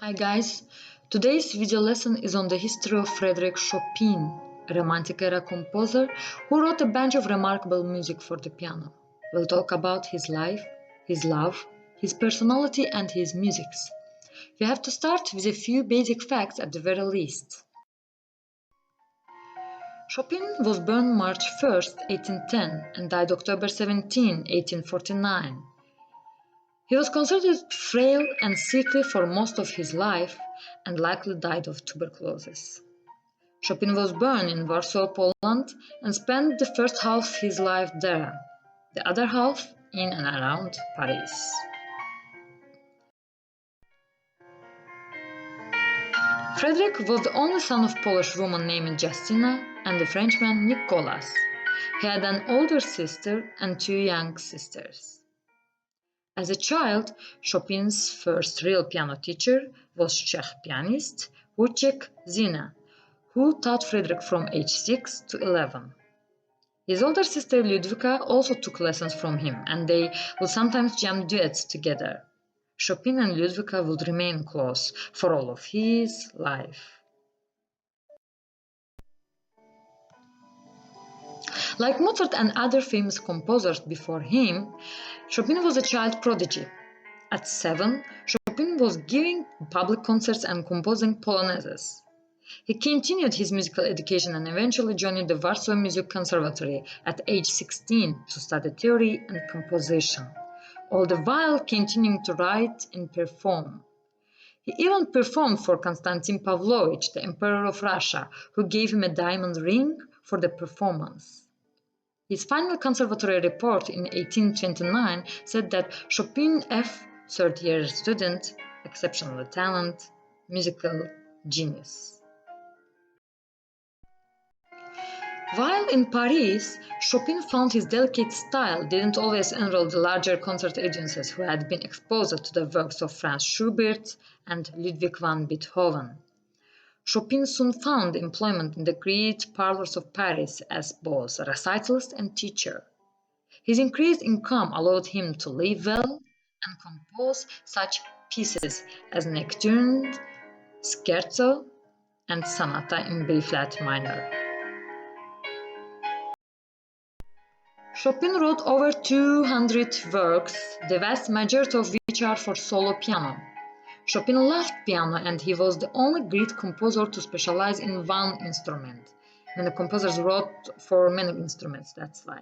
Hi guys, today's video lesson is on the history of Frederic Chopin, a Romantic era composer who wrote a bunch of remarkable music for the piano. We'll talk about his life, his love, his personality and his musics. We have to start with a few basic facts at the very least. Chopin was born March 1st, 1810 and died October 17, 1849. He was considered frail and sickly for most of his life and likely died of tuberculosis. Chopin was born in Warsaw, Poland and spent the first half of his life there, the other half in and around Paris. Frederic was the only son of a Polish woman named Justina and a Frenchman Nicolas. He had an older sister and two young sisters. As a child, Chopin's first real piano teacher was Czech pianist Wojciech Zina, who taught Frederic from age 6 to 11. His older sister Ludwika also took lessons from him, and they would sometimes jam duets together. Chopin and Ludwika would remain close for all of his life. Like Mozart and other famous composers before him, Chopin was a child prodigy. At 7, Chopin was giving public concerts and composing polonaises. He continued his musical education and eventually joined the Warsaw Music Conservatory at age 16 to study theory and composition, all the while continuing to write and perform. He even performed for Konstantin Pavlovich, the Emperor of Russia, who gave him a diamond ring for the performance. His final conservatory report in 1829 said that Chopin F. third-year student, exceptional talent, musical genius. While in Paris, Chopin found his delicate style didn't always enroll the larger concert agencies who had been exposed to the works of Franz Schubert and Ludwig van Beethoven. Chopin soon found employment in the great parlors of Paris as both recitalist and teacher. His increased income allowed him to live well and compose such pieces as Nocturne, Scherzo, and Sonata in B-flat minor. Chopin wrote over 200 works, the vast majority of which are for solo piano. Chopin loved piano and he was the only great composer to specialize in one instrument. Many composers wrote for many instruments, that's why.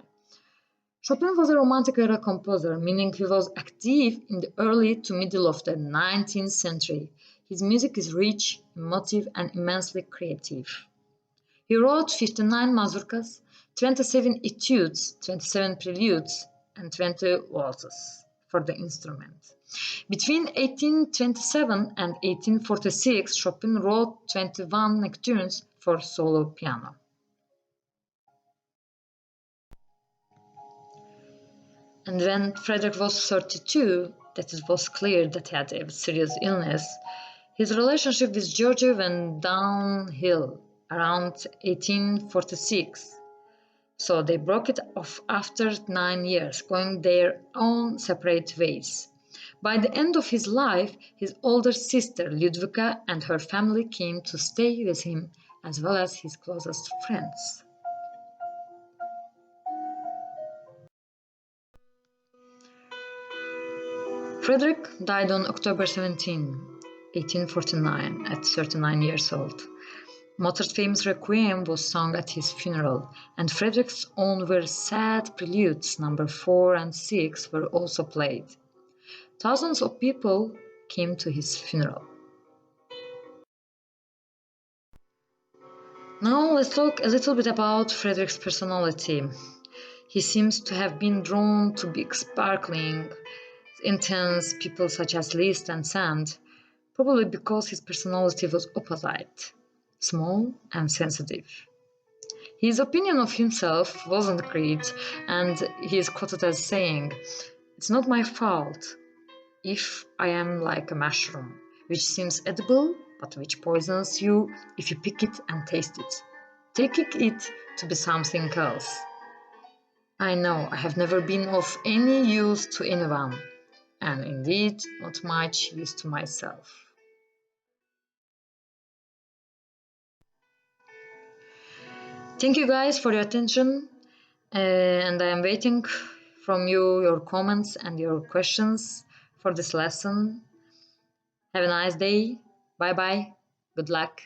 Chopin was a Romantic era composer, meaning he was active in the early to middle of the 19th century. His music is rich, emotive, and immensely creative. He wrote 59 mazurkas, 27 etudes, 27 preludes, and 20 waltzes for the instrument. Between 1827 and 1846, Chopin wrote 21 nocturnes for solo piano. And when Frederic was 32, that it was clear that he had a serious illness, his relationship with Georgia went downhill around 1846. So they broke it off after 9 years, going their own separate ways. By the end of his life, his older sister Ludwika and her family came to stay with him, as well as his closest friends. Frederic died on October 17, 1849, at 39 years old. Mozart's famous Requiem was sung at his funeral, and Frederick's own very sad preludes number 4 and 6 were also played. Thousands of people came to his funeral. Now let's talk a little bit about Frederick's personality. He seems to have been drawn to big, sparkling, intense people such as Liszt and Sand, probably because his personality was opposite, small and sensitive. His opinion of himself wasn't great, and he is quoted as saying, "It's not my fault if I am like a mushroom, which seems edible, but which poisons you if you pick it and taste it, taking it to be something else. I know I have never been of any use to anyone, and indeed not much use to myself." Thank you guys for your attention, and I am waiting from you your comments and your questions for this lesson. Have a nice day. Bye bye. Good luck.